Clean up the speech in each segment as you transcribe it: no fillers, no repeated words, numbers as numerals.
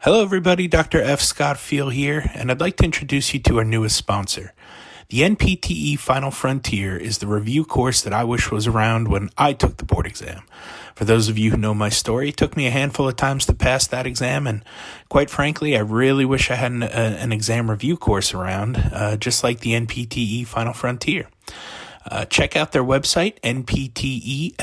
Hello, everybody. Dr. F. Scott Field here, and I'd like to introduce you to our newest sponsor. The NPTE Final Frontier is the review course that I wish was around when I took the board exam. For those of you who know my story, it took me a handful of times to pass that exam, and quite frankly, I really wish I had an exam review course around, just like the NPTE Final Frontier. Check out their website, npteff.com,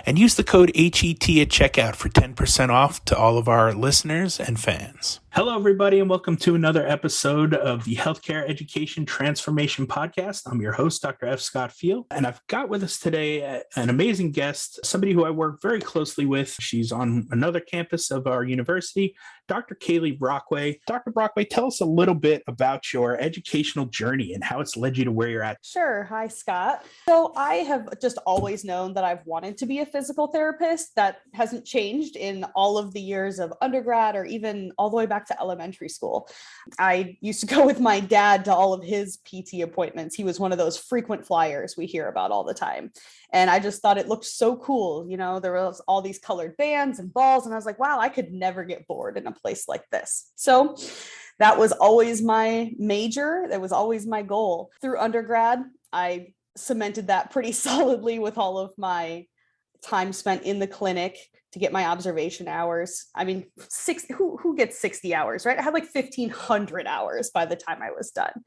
and use the code HET at checkout for 10% off to all of our listeners and fans. Hello, everybody, and welcome to another episode of the Healthcare Education Transformation Podcast. I'm your host, Dr. F. Scott Field, and I've got with us today an amazing guest, somebody who I work very closely with. She's on another campus of our university, Dr. Kaelee Brockway. Dr. Brockway, tell us a little bit about your educational journey and how it's led you to where you're at. Sure. Hi, Scott. So I have just always known that I've wanted to be a physical therapist. That hasn't changed in all of the years of undergrad or even all the way back to elementary school. I used to go with my dad to all of his PT appointments. He was one of those frequent flyers we hear about all the time. And I just thought it looked so cool. You know, there was all these colored bands and balls. And I was like, wow, I could never get bored in a place like this. So that was always my major. That was always my goal. Through undergrad, I cemented that pretty solidly with all of my time spent in the clinic to get my observation hours. I mean, who gets 60 hours, right? I had like 1,500 hours by the time I was done.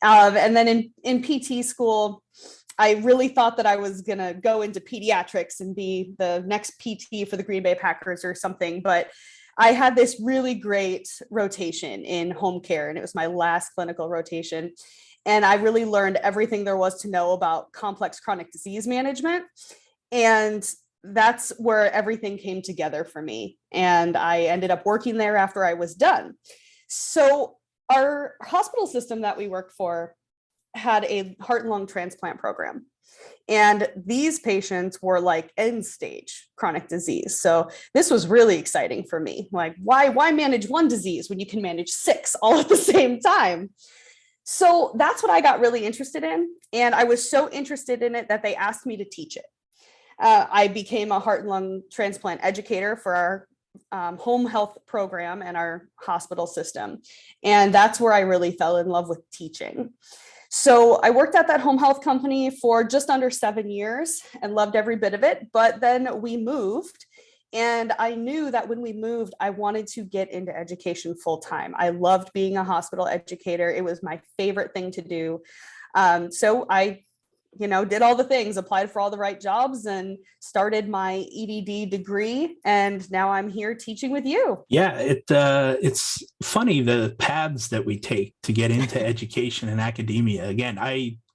And then in PT school, I really thought that I was going to go into pediatrics and be the next PT for the Green Bay Packers or something. But I had this really great rotation in home care, and it was my last clinical rotation. And I really learned everything there was to know about complex chronic disease management. And that's where everything came together for me. And I ended up working there after I was done. So our hospital system that we worked for had a heart and lung transplant program. And these patients were like end stage chronic disease. So this was really exciting for me. Like, why manage one disease when you can manage 6 all at the same time? So that's what I got really interested in. And I was so interested in it that they asked me to teach it. I became a heart and lung transplant educator for our home health program and our hospital system. And that's where I really fell in love with teaching. So I worked at that home health company for just under 7 years and loved every bit of it. But then we moved, and I knew that when we moved, I wanted to get into education full time. I loved being a hospital educator. It was my favorite thing to do. So I did all the things, applied for all the right jobs, and started my EDD degree. And now I'm here teaching with you. Yeah, it's funny the paths that we take to get into education and academia. Again,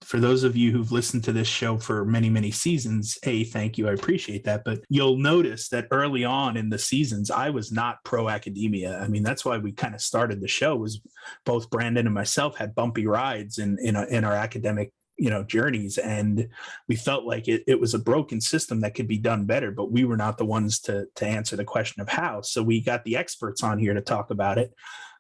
for those of you who've listened to this show for many, many seasons, thank you. I appreciate that. But you'll notice that early on in the seasons, I was not pro academia. I mean, that's why we kind of started the show, was both Brandon and myself had bumpy rides in our academic journeys, and we felt like it was a broken system that could be done better, but we were not the ones to answer the question of how. So we got the experts on here to talk about it.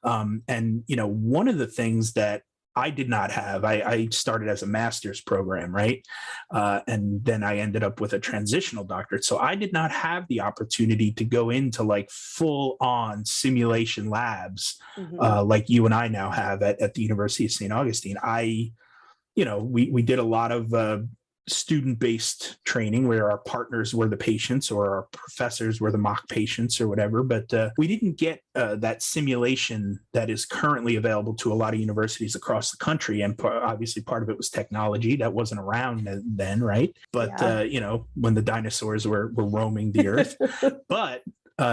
And one of the things that I did not have, I started as a master's program, right? And then I ended up with a transitional doctorate. So I did not have the opportunity to go into like full on simulation labs, like you and I now have at the University of St. Augustine. We did a lot of student-based training where our partners were the patients or our professors were the mock patients or whatever, but we didn't get that simulation that is currently available to a lot of universities across the country. And obviously part of it was technology that wasn't around then, right? But, when the dinosaurs were roaming the earth. But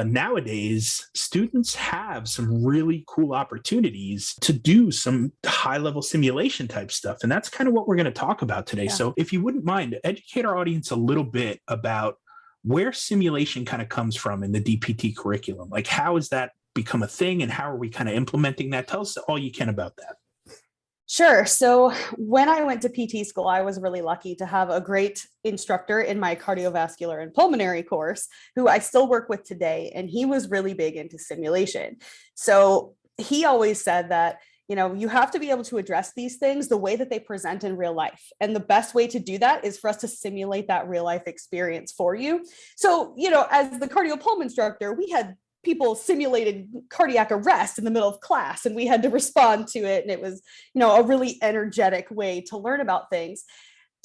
nowadays, students have some really cool opportunities to do some high-level simulation type stuff. And that's kind of what we're going to talk about today. Yeah. So if you wouldn't mind, educate our audience a little bit about where simulation kind of comes from in the DPT curriculum. Like, how has that become a thing and how are we kind of implementing that? Tell us all you can about that. Sure. So when I went to PT school, I was really lucky to have a great instructor in my cardiovascular and pulmonary course, who I still work with today. And he was really big into simulation. So he always said that, you have to be able to address these things the way that they present in real life. And the best way to do that is for us to simulate that real life experience for you. So, as the cardiopulm instructor, we had people simulated cardiac arrest in the middle of class, and we had to respond to it. And it was, a really energetic way to learn about things.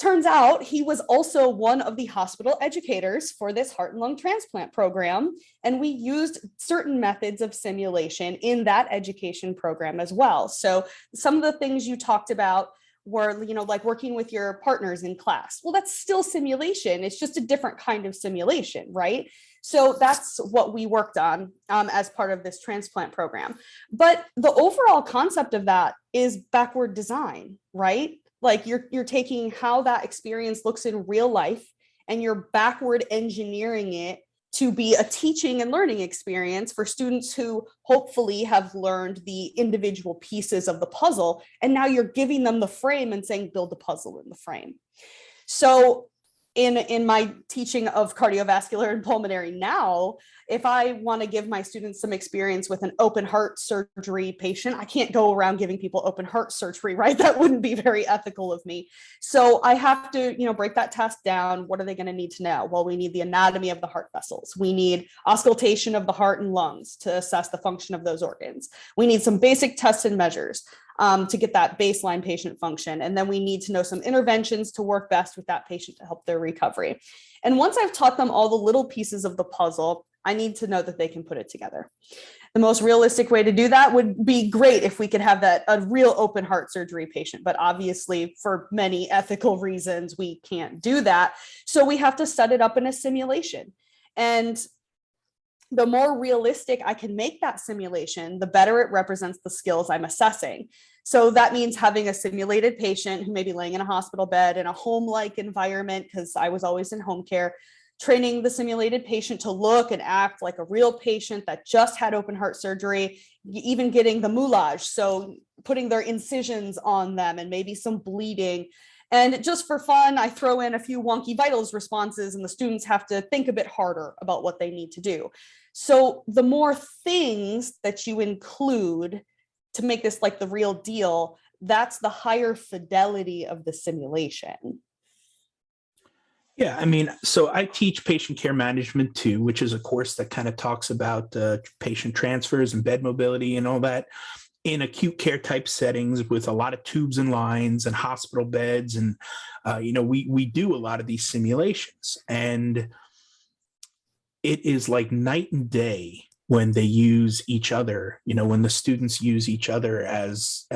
Turns out he was also one of the hospital educators for this heart and lung transplant program. And we used certain methods of simulation in that education program as well. So some of the things you talked about were, like working with your partners in class. Well, that's still simulation. It's just a different kind of simulation, right? So that's what we worked on as part of this transplant program. But the overall concept of that is backward design, right? Like you're taking how that experience looks in real life and you're backward engineering it to be a teaching and learning experience for students who hopefully have learned the individual pieces of the puzzle. And now you're giving them the frame and saying, build the puzzle in the frame. So in my teaching of cardiovascular and pulmonary now, if I want to give my students some experience with an open heart surgery patient, I can't go around giving people open heart surgery, right? That wouldn't be very ethical of me. So I have to, break that task down. What are they going to need to know? Well, we need the anatomy of the heart vessels. We need auscultation of the heart and lungs to assess the function of those organs. We need some basic tests and measures to get that baseline patient function. And then we need to know some interventions to work best with that patient to help their recovery. And once I've taught them all the little pieces of the puzzle, I need to know that they can put it together. The most realistic way to do that would be great if we could have a real open heart surgery patient, but obviously for many ethical reasons, we can't do that. So we have to set it up in a simulation. And the more realistic I can make that simulation, the better it represents the skills I'm assessing. So that means having a simulated patient who may be laying in a hospital bed in a home-like environment, because I was always in home care, training the simulated patient to look and act like a real patient that just had open heart surgery, even getting the moulage, so putting their incisions on them and maybe some bleeding. And just for fun, I throw in a few wonky vitals responses and the students have to think a bit harder about what they need to do. So the more things that you include to make this like the real deal, that's the higher fidelity of the simulation. Yeah, I mean, so I teach patient care management too, which is a course that kind of talks about patient transfers and bed mobility and all that in acute care type settings with a lot of tubes and lines and hospital beds. And, we do a lot of these simulations, and it is like night and day when they use each other, when the students use each other as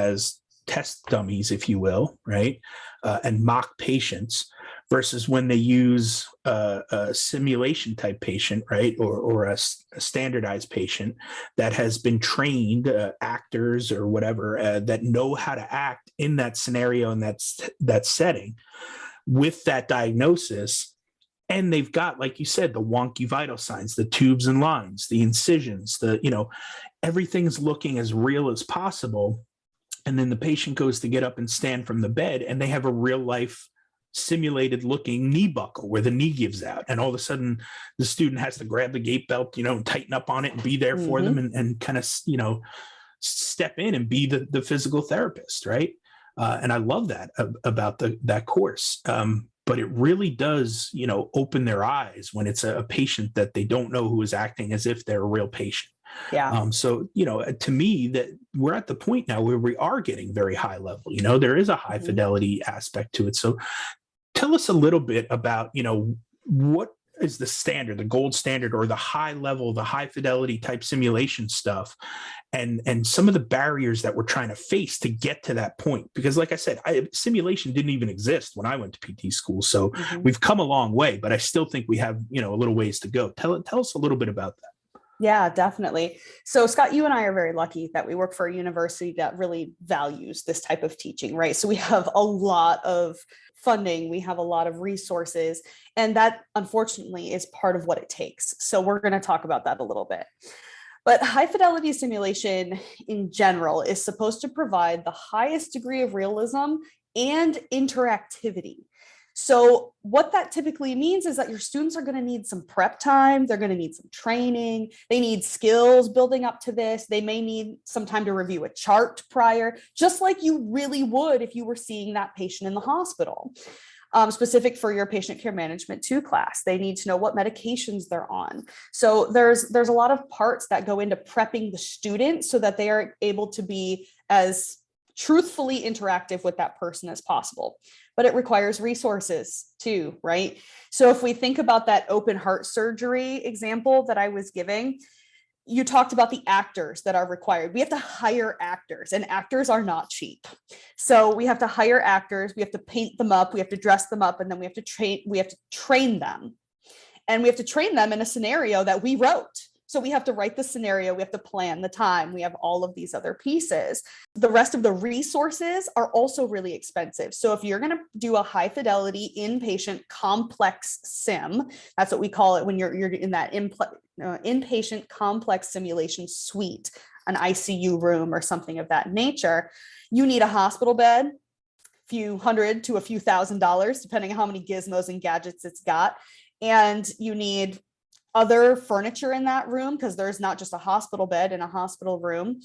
test dummies, if you will, right? And mock patients versus when they use a simulation type patient, right? Or a standardized patient that has been trained, actors or whatever, that know how to act in that scenario and that setting with that diagnosis. And they've got, like you said, the wonky vital signs, the tubes and lines, the incisions, everything's looking as real as possible. And then the patient goes to get up and stand from the bed and they have a real life simulated looking knee buckle where the knee gives out. And all of a sudden the student has to grab the gait belt, and tighten up on it and be there for them and kind of, step in and be the physical therapist. Right. And I love that about that course. But it really does, open their eyes when it's a patient that they don't know who is acting as if they're a real patient. Yeah. So, to me, that we're at the point now where we are getting very high level, there is a high fidelity aspect to it. So tell us a little bit about, what is the standard, the gold standard, or the high level, the high fidelity type simulation stuff, and some of the barriers that we're trying to face to get to that point. Because like I said, simulation didn't even exist when I went to PT school. So we've come a long way, but I still think we have, a little ways to go. Tell us a little bit about that. Yeah, definitely. So Scott, you and I are very lucky that we work for a university that really values this type of teaching, right? So we have a lot of funding, we have a lot of resources, and that unfortunately is part of what it takes. So we're going to talk about that a little bit. But high fidelity simulation in general is supposed to provide the highest degree of realism and interactivity. So what that typically means is that your students are going to need some prep time. They're going to need some training. They need skills building up to this. They may need some time to review a chart prior, just like you really would if you were seeing that patient in the hospital. specific for your patient care management 2 class. They need to know what medications they're on. So there's a lot of parts that go into prepping the student so that they are able to be as truthfully interactive with that person as possible. But it requires resources too, right? So if we think about that open heart surgery example that I was giving, you talked about the actors that are required. We have to hire actors, and actors are not cheap. So we have to hire actors, we have to paint them up, we have to dress them up, and then we have to train them. And we have to train them in a scenario that we wrote. So we have to write the scenario, we have to plan the time, we have all of these other pieces. The rest of the resources are also really expensive. So if you're going to do a high fidelity inpatient complex sim, that's what we call it when you're in that inpatient complex simulation suite, an ICU room or something of that nature, you need a hospital bed, few hundred to a few $1,000s, depending on how many gizmos and gadgets it's got. And you need other furniture in that room, because there's not just a hospital bed in a hospital room.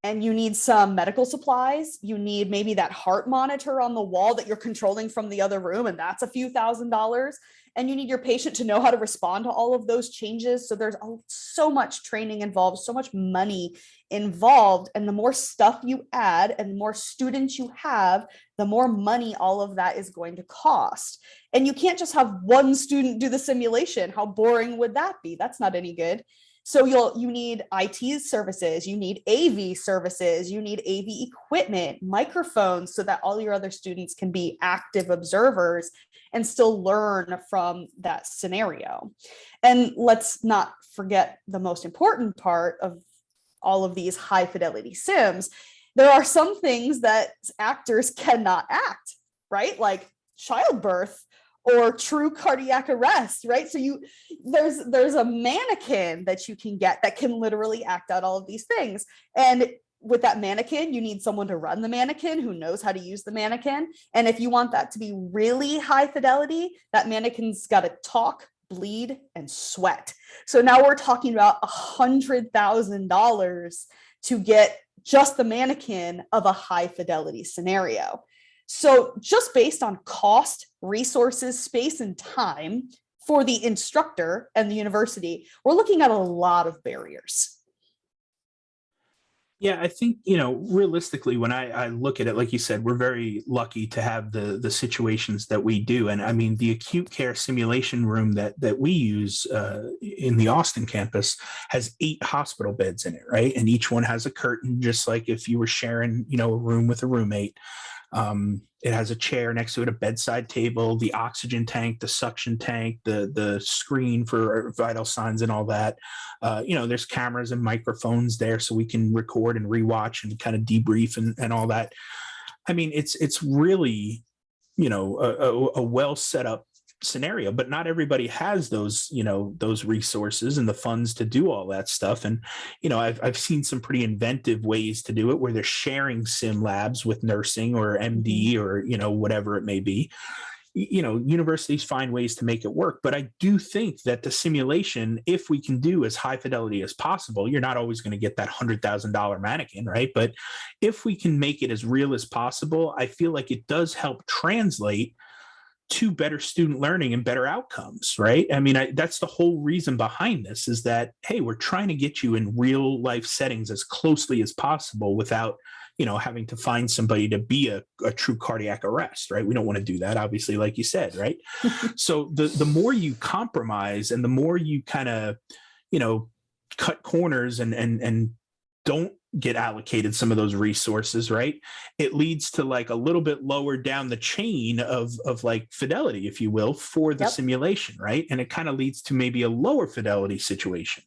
And you need some medical supplies. You need maybe that heart monitor on the wall that you're controlling from the other room, and that's a few $1,000s. And you need your patient to know how to respond to all of those changes. So there's so much training involved, so much money involved. And the more stuff you add and the more students you have, the more money all of that is going to cost. And you can't just have one student do the simulation. How boring would that be? That's not any good. So you need IT services, you need AV services, you need AV equipment, microphones, so that all your other students can be active observers and still learn from that scenario. And let's not forget the most important part of all of these high fidelity sims. There are some things that actors cannot act, right? Like childbirth or true cardiac arrest, right? So there's a mannequin that you can get that can literally act out all of these things. And with that mannequin, you need someone to run the mannequin who knows how to use the mannequin. And if you want that to be really high fidelity, that mannequin's got to talk, bleed, and sweat. So now we're talking about $100,000 to get just the mannequin of a high fidelity scenario. So just based on cost, resources, space, and time for the instructor and the university, we're looking at a lot of barriers. Yeah, I think, realistically, when I look at it, like you said, we're very lucky to have the situations that we do. And I mean, the acute care simulation room that we use in the Austin campus has 8 hospital beds in it, right? And each one has a curtain, just like if you were sharing, a room with a roommate. It has a chair next to it, a bedside table, the oxygen tank, the suction tank, the screen for vital signs and all that. There's cameras and microphones there so we can record and rewatch and kind of debrief and all that. I mean, it's really, a well set up scenario, but not everybody has those resources and the funds to do all that stuff. And I've seen some pretty inventive ways to do it, where they're sharing sim labs with nursing or MD or whatever it may be. Universities find ways to make it work, but I do think that the simulation, if we can do as high fidelity as possible, you're not always going to get that $100,000 mannequin, right? But if we can make it as real as possible, I feel like it does help translate to better student learning and better outcomes, right? I mean, that's the whole reason behind this, is that, hey, we're trying to get you in real life settings as closely as possible without, having to find somebody to be a true cardiac arrest, right? We don't want to do that, obviously, like you said, right? So the more you compromise and the more you kind of, cut corners and don't get allocated some of those resources, right? It leads to like a little bit lower down the chain of like fidelity, if you will, for the simulation, right? And it kind of leads to maybe a lower fidelity situation,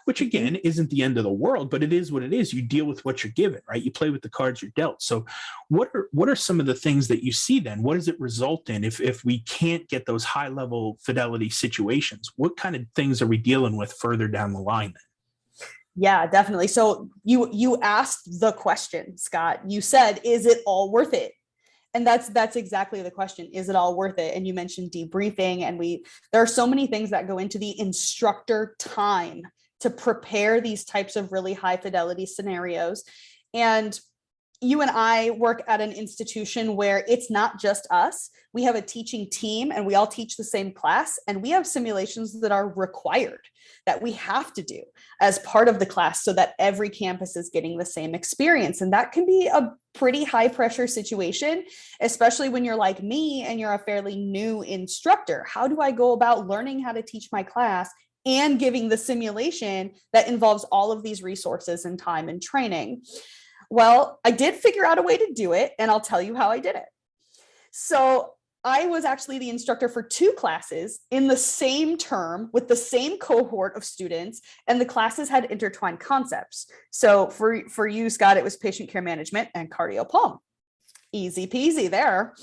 which again isn't the end of the world, but it is what it is. You deal with what you're given, right? You play with the cards you're dealt. So what are some of the things that you see then? What does it result in if we can't get those high level fidelity situations? What kind of things are we dealing with further down the line then? Yeah, definitely. So you asked the question, Scott. You said, is it all worth it? And that's exactly the question. Is it all worth it? And you mentioned debriefing, and there are so many things that go into the instructor time to prepare these types of really high fidelity scenarios. And you and I work at an institution where it's not just us. We have a teaching team and we all teach the same class, and we have simulations that are required, that we have to do as part of the class so that every campus is getting the same experience. And that can be a pretty high pressure situation, especially when you're like me and you're a fairly new instructor. How do I go about learning how to teach my class and giving the simulation that involves all of these resources and time and training? Well, I did figure out a way to do it, and I'll tell you how I did it. So I was actually the instructor for 2 classes in the same term with the same cohort of students, and the classes had intertwined concepts. So for you, Scott, it was patient care management and cardiopulm. Easy peasy there.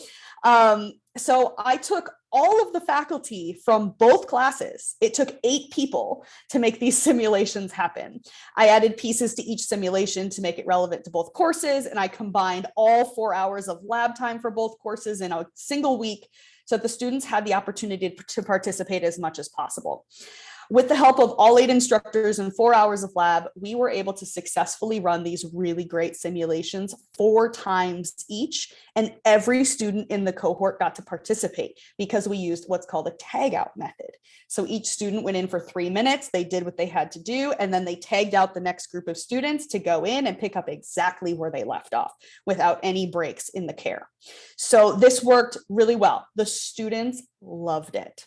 So I took all of the faculty from both classes. It took 8 people to make these simulations happen. I added pieces to each simulation to make it relevant to both courses, and I combined all 4 hours of lab time for both courses in a single week so that the students had the opportunity to participate as much as possible. With the help of all 8 instructors and 4 hours of lab, we were able to successfully run these really great simulations 4 times each, and every student in the cohort got to participate because we used what's called a tag out method. So each student went in for 3 minutes, they did what they had to do, and then they tagged out the next group of students to go in and pick up exactly where they left off without any breaks in the care. So this worked really well. The students loved it.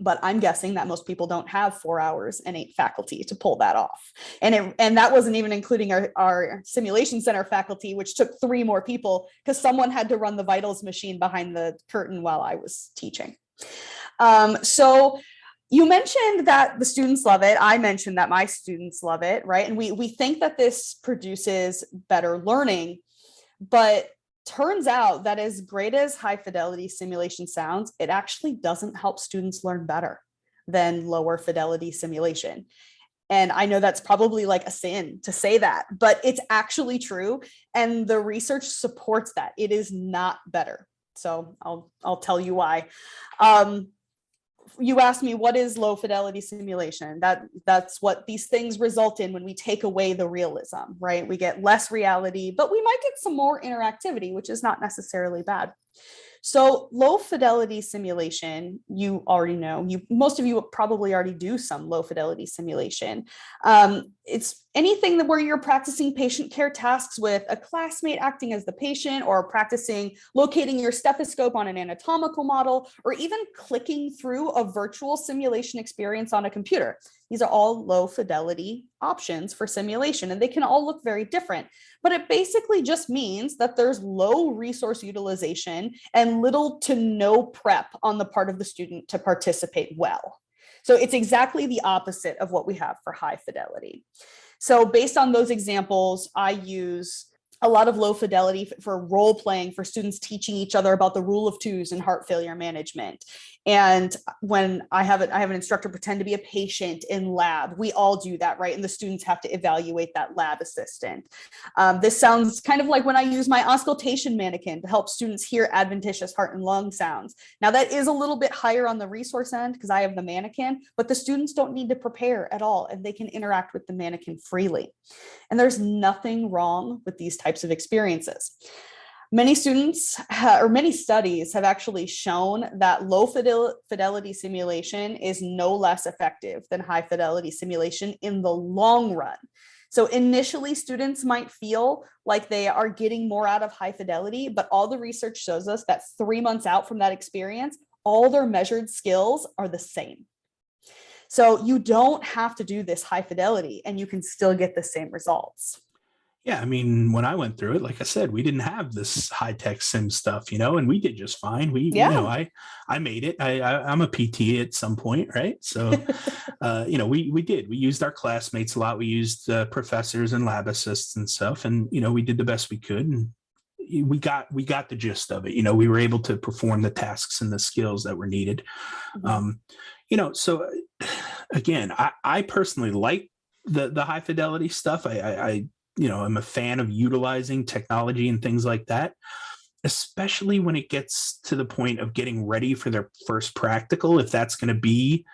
But I'm guessing that most people don't have 4 hours and 8 faculty to pull that off. And that wasn't even including our simulation center faculty, which took 3 more people because someone had to run the vitals machine behind the curtain while I was teaching. So you mentioned that the students love it. I mentioned that my students love it, right? And we think that this produces better learning, but turns out that as great as high fidelity simulation sounds, it actually doesn't help students learn better than lower fidelity simulation. And I know that's probably like a sin to say that, but it's actually true. And the research supports that. It is not better. So I'll tell you why. You asked me, what is low fidelity simulation? That's what these things result in when we take away the realism, right? We get less reality, but we might get some more interactivity, which is not necessarily bad. So low fidelity simulation, you already know, most of you probably already do some low fidelity simulation. It's anything where you're practicing patient care tasks with a classmate acting as the patient, or practicing locating your stethoscope on an anatomical model, or even clicking through a virtual simulation experience on a computer. These are all low fidelity options for simulation, and they can all look very different, but it basically just means that there's low resource utilization and little to no prep on the part of the student to participate well. So it's exactly the opposite of what we have for high fidelity. So based on those examples, I use a lot of low fidelity for role playing, for students teaching each other about the rule of 2s in heart failure management. And when I have an instructor pretend to be a patient in lab, we all do that, right? And the students have to evaluate that lab assistant. This sounds kind of like when I use my auscultation mannequin to help students hear adventitious heart and lung sounds. Now that is a little bit higher on the resource end because I have the mannequin, but the students don't need to prepare at all, and they can interact with the mannequin freely. And there's nothing wrong with these types of experiences. Many students or many studies have actually shown that low fidelity simulation is no less effective than high fidelity simulation in the long run. So initially, students might feel like they are getting more out of high fidelity, but all the research shows us that 3 months out from that experience, all their measured skills are the same. So you don't have to do this high fidelity and you can still get the same results. Yeah, I mean, when I went through it, like I said, we didn't have this high-tech sim stuff, and we did just fine. I made it. I'm a PT at some point, right? So, we used our classmates a lot. We used professors and lab assists and stuff, and we did the best we could, and we got the gist of it. We were able to perform the tasks and the skills that were needed. Mm-hmm. So again, I personally like the high fidelity stuff. I'm a fan of utilizing technology and things like that, especially when it gets to the point of getting ready for their first practical, if that's going to be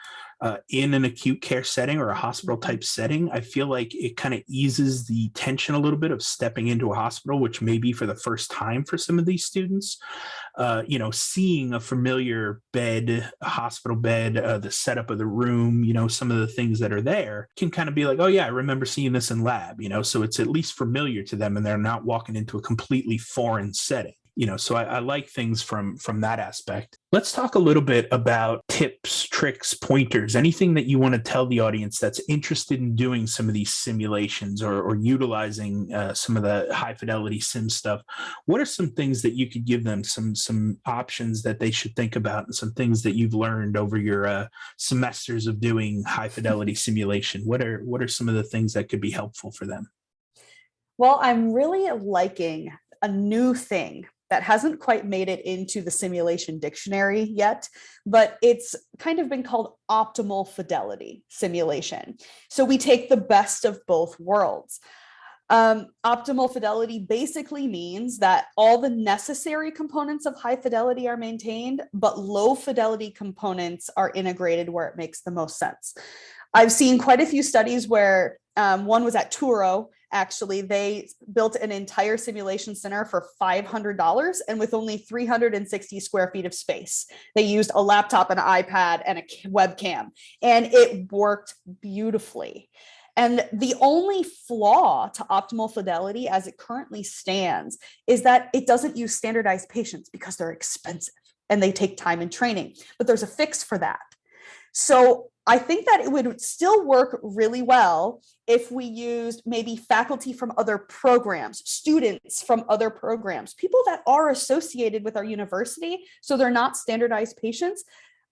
in an acute care setting or a hospital type setting, I feel like it kind of eases the tension a little bit of stepping into a hospital, which may be for the first time for some of these students. Seeing a familiar bed, a hospital bed, the setup of the room, some of the things that are there can kind of be like, oh yeah, I remember seeing this in lab, so it's at least familiar to them and they're not walking into a completely foreign setting. So I like things from that aspect. Let's talk a little bit about tips, tricks, pointers, anything that you want to tell the audience that's interested in doing some of these simulations or utilizing some of the high fidelity sim stuff. What are some things that you could give them, some options that they should think about, and some things that you've learned over your semesters of doing high fidelity simulation? What are some of the things that could be helpful for them? Well, I'm really liking a new thing that hasn't quite made it into the simulation dictionary yet, but it's kind of been called optimal fidelity simulation. So we take the best of both worlds. Optimal fidelity basically means that all the necessary components of high fidelity are maintained, but low fidelity components are integrated where it makes the most sense. I've seen quite a few studies where one was at Turo. Actually, they built an entire simulation center for $500 and with only 360 square feet of space. They used a laptop, an iPad, and a webcam, and it worked beautifully. And the only flaw to optimal fidelity as it currently stands is that it doesn't use standardized patients because they're expensive and they take time and training, but there's a fix for that. So I think that it would still work really well if we used maybe faculty from other programs, students from other programs, people that are associated with our university. So they're not standardized patients,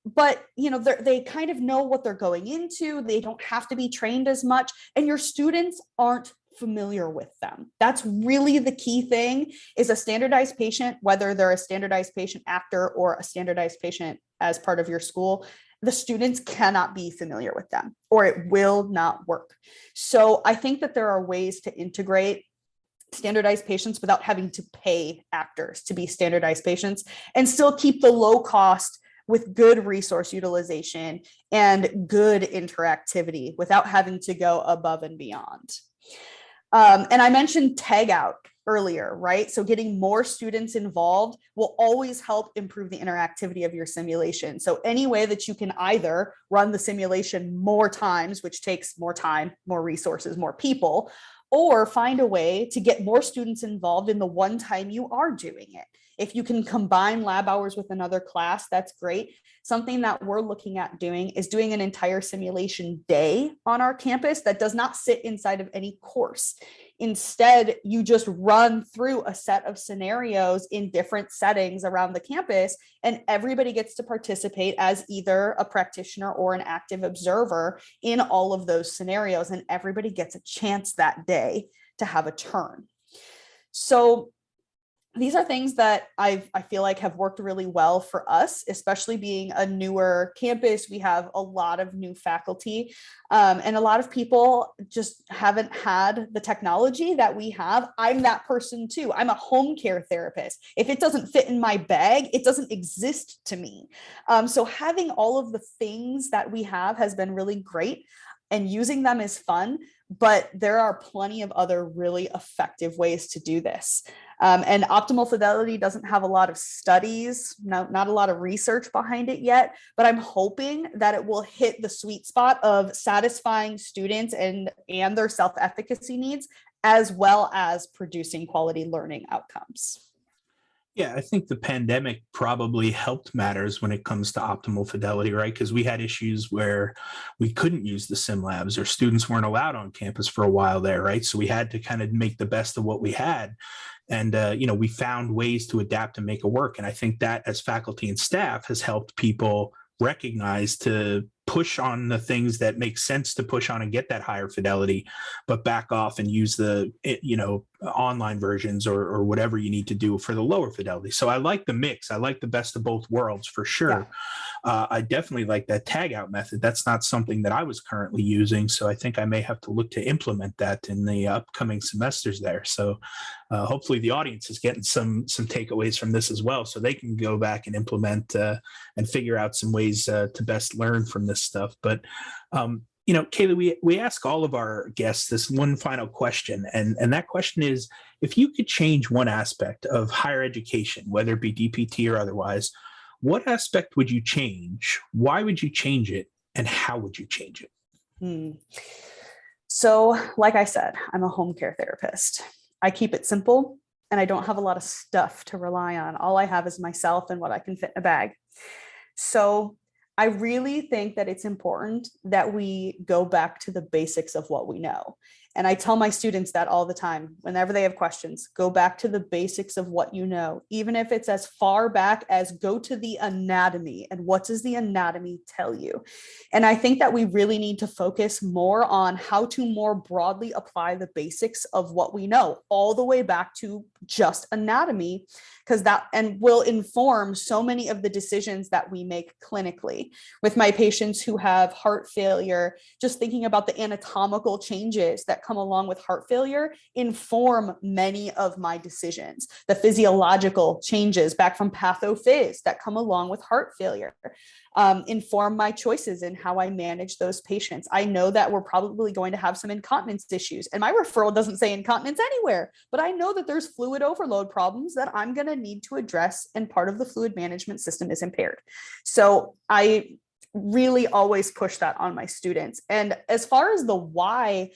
but they kind of know what they're going into. They don't have to be trained as much, and your students aren't familiar with them. That's really the key thing, is a standardized patient, whether they're a standardized patient actor or a standardized patient as part of your school, the students cannot be familiar with them or it will not work. So I think that there are ways to integrate standardized patients without having to pay actors to be standardized patients and still keep the low cost with good resource utilization and good interactivity without having to go above and beyond. And I mentioned tag out earlier, right? So getting more students involved will always help improve the interactivity of your simulation. So any way that you can either run the simulation more times, which takes more time, more resources, more people, or find a way to get more students involved in the one time you are doing it. If you can combine lab hours with another class, that's great. Something that we're looking at doing is doing an entire simulation day on our campus that does not sit inside of any course. Instead, you just run through a set of scenarios in different settings around the campus, and everybody gets to participate as either a practitioner or an active observer in all of those scenarios, and everybody gets a chance that day to have a turn. So these are things that I feel like have worked really well for us, especially being a newer campus. We have a lot of new faculty, and a lot of people just haven't had the technology that we have. I'm that person too. I'm a home care therapist. If it doesn't fit in my bag, it doesn't exist to me. So having all of the things that we have has been really great, and using them is fun, but there are plenty of other really effective ways to do this. And optimal fidelity doesn't have a lot of studies, not a lot of research behind it yet, but I'm hoping that it will hit the sweet spot of satisfying students and their self-efficacy needs, as well as producing quality learning outcomes. Yeah, I think the pandemic probably helped matters when it comes to optimal fidelity, right? Because we had issues where we couldn't use the sim labs or students weren't allowed on campus for a while there, right? So we had to kind of make the best of what we had. And, we found ways to adapt and make it work. And I think that as faculty and staff has helped people recognize to push on the things that make sense to push on and get that higher fidelity, but back off and use the, online versions or whatever you need to do for the lower fidelity. So I like the mix. I like the best of both worlds for sure. I definitely like that tag out method. That's not something that I was currently using, so I think I may have to look to implement that in the upcoming semesters there. So hopefully the audience is getting some takeaways from this as well, so they can go back and implement and figure out some ways to best learn from this stuff. But Kaelee, we ask all of our guests this one final question, and that question is, if you could change one aspect of higher education, whether it be DPT or otherwise, what aspect would you change? Why would you change it? And how would you change it? So, like I said, I'm a home care therapist. I keep it simple, and I don't have a lot of stuff to rely on. All I have is myself and what I can fit in a bag. So I really think that it's important that we go back to the basics of what we know. And I tell my students that all the time, whenever they have questions, go back to the basics of what you know, even if it's as far back as go to the anatomy and what does the anatomy tell you? And I think that we really need to focus more on how to more broadly apply the basics of what we know, all the way back to just anatomy, because that and will inform so many of the decisions that we make clinically. With my patients who have heart failure, just thinking about the anatomical changes that come along with heart failure inform many of my decisions. The physiological changes back from pathophys that come along with heart failure inform my choices in how I manage those patients. I know that we're probably going to have some incontinence issues, and my referral doesn't say incontinence anywhere, but I know that there's fluid overload problems that I'm going to need to address, and part of the fluid management system is impaired. So I really always push that on my students. And as far as the why,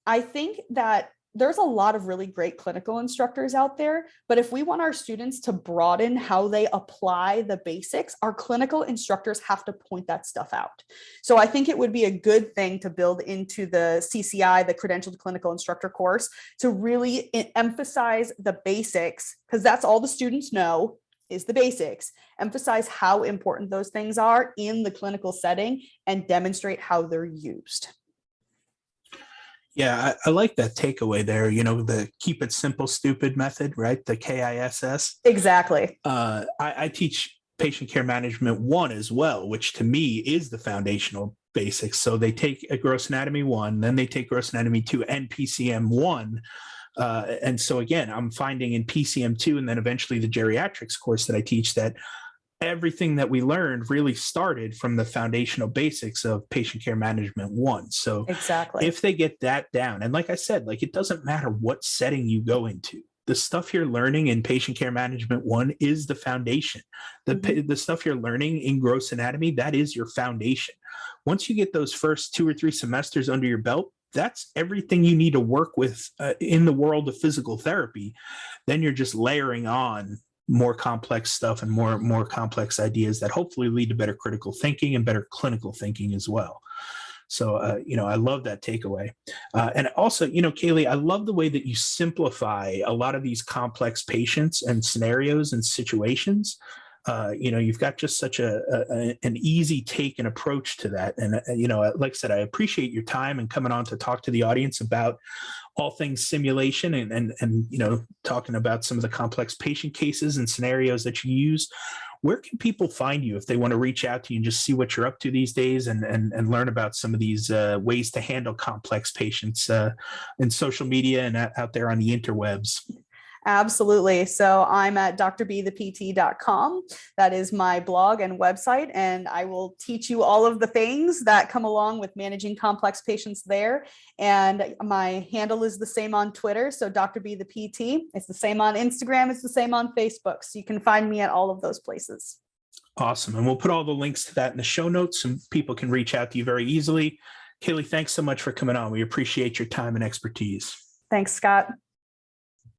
I think that there's a lot of really great clinical instructors out there, but if we want our students to broaden how they apply the basics, our clinical instructors have to point that stuff out. So I think it would be a good thing to build into the CCI, the Credentialed Clinical Instructor course, to really emphasize the basics, because that's all the students know is the basics. Emphasize how important those things are in the clinical setting and demonstrate how they're used. Yeah, I like that takeaway there. The keep it simple, stupid method, right? The KISS. Exactly. I teach patient care management 1 as well, which to me is the foundational basics. So they take a gross anatomy 1, then they take gross anatomy 2 and PCM 1. And so again, I'm finding in PCM 2 and then eventually the geriatrics course that I teach that everything that we learned really started from the foundational basics of patient care management 1. So exactly, if they get that down, and like I said, it doesn't matter what setting you go into, the stuff you're learning in patient care management 1 is the foundation. The stuff you're learning in gross anatomy, that is your foundation. Once you get those first 2 or 3 semesters under your belt, that's everything you need to work with in the world of physical therapy. Then you're just layering on more complex stuff and more complex ideas that hopefully lead to better critical thinking and better clinical thinking as well. So, I love that takeaway. And also, Kaelee, I love the way that you simplify a lot of these complex patients and scenarios and situations. You've got just such an easy take and approach to that. And, like I said, I appreciate your time and coming on to talk to the audience about all things simulation and talking about some of the complex patient cases and scenarios that you use. Where can people find you if they want to reach out to you and just see what you're up to these days and learn about some of these ways to handle complex patients in social media and out there on the interwebs? Absolutely. So I'm at drbthept.com. That is my blog and website, and I will teach you all of the things that come along with managing complex patients there. And my handle is the same on Twitter. So Dr. B, the PT. It's the same on Instagram. It's the same on Facebook. So you can find me at all of those places. Awesome. And we'll put all the links to that in the show notes so people can reach out to you very easily. Kaelee, thanks so much for coming on. We appreciate your time and expertise. Thanks, Scott.